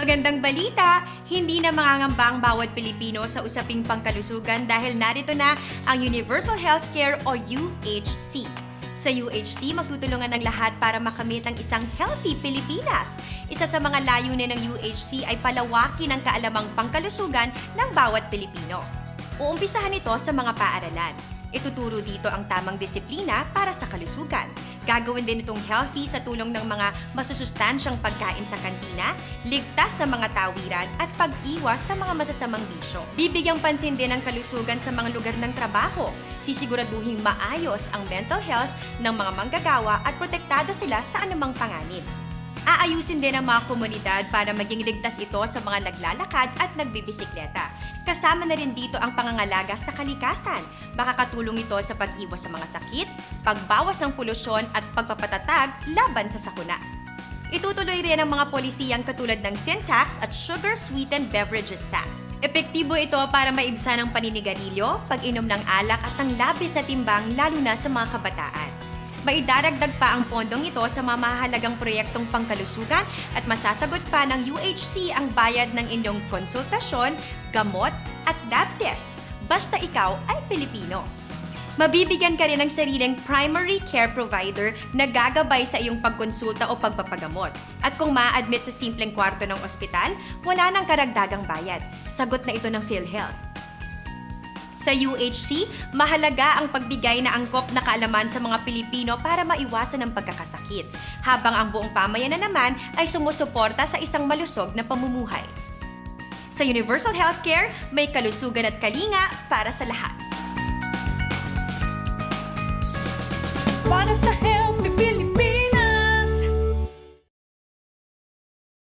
Magandang balita, hindi na mangangamba ang bawat Pilipino sa usaping pangkalusugan dahil narito na ang Universal Healthcare o UHC. Sa UHC, magtutulungan ng lahat para makamit ang isang healthy Pilipinas. Isa sa mga layunin ng UHC ay palawakin ang kaalamang pangkalusugan ng bawat Pilipino. Uumpisahan ito sa mga paaralan. Ituturo dito ang tamang disiplina para sa kalusugan. Gagawin din itong healthy sa tulong ng mga masusustansyang pagkain sa kantina, ligtas na mga tawiran at pag-iwas sa mga masasamang bisyo. Bibigyang pansin din ang kalusugan sa mga lugar ng trabaho. Sisiguraduhing maayos ang mental health ng mga manggagawa at protektado sila sa anumang panganib. Aayusin din ang mga komunidad para maging ligtas ito sa mga naglalakad at nagbibisikleta. Kasama na rin dito ang pangangalaga sa kalikasan. Makakatulong ito sa pag-iwas sa mga sakit, pagbawas ng polusyon at pagpapatatag laban sa sakuna. Itutuloy rin ang mga polisiyang katulad ng sin tax at sugar-sweetened beverages tax. Epektibo ito para maibsan ang paninigarilyo, pag-inom ng alak at ang labis na timbang lalo na sa mga kabataan. Maidaragdag pa ang pondong ito sa mga mahalagang proyektong pangkalusugan at masasagot pa ng UHC ang bayad ng inyong konsultasyon, gamot at lab tests basta ikaw ay Pilipino. Mabibigyan ka rin ng sariling primary care provider na gagabay sa iyong pagkonsulta o pagpapagamot. At kung ma-admit sa simpleng kwarto ng ospital, wala nang karagdagang bayad. Sagot na ito ng PhilHealth. Sa UHC, mahalaga ang pagbigay na angkop na kaalaman sa mga Pilipino para maiwasan ang pagkakasakit, habang ang buong pamayanan naman ay sumusuporta sa isang malusog na pamumuhay. Sa Universal Healthcare, may kalusugan at kalinga para sa lahat. Para sa healthy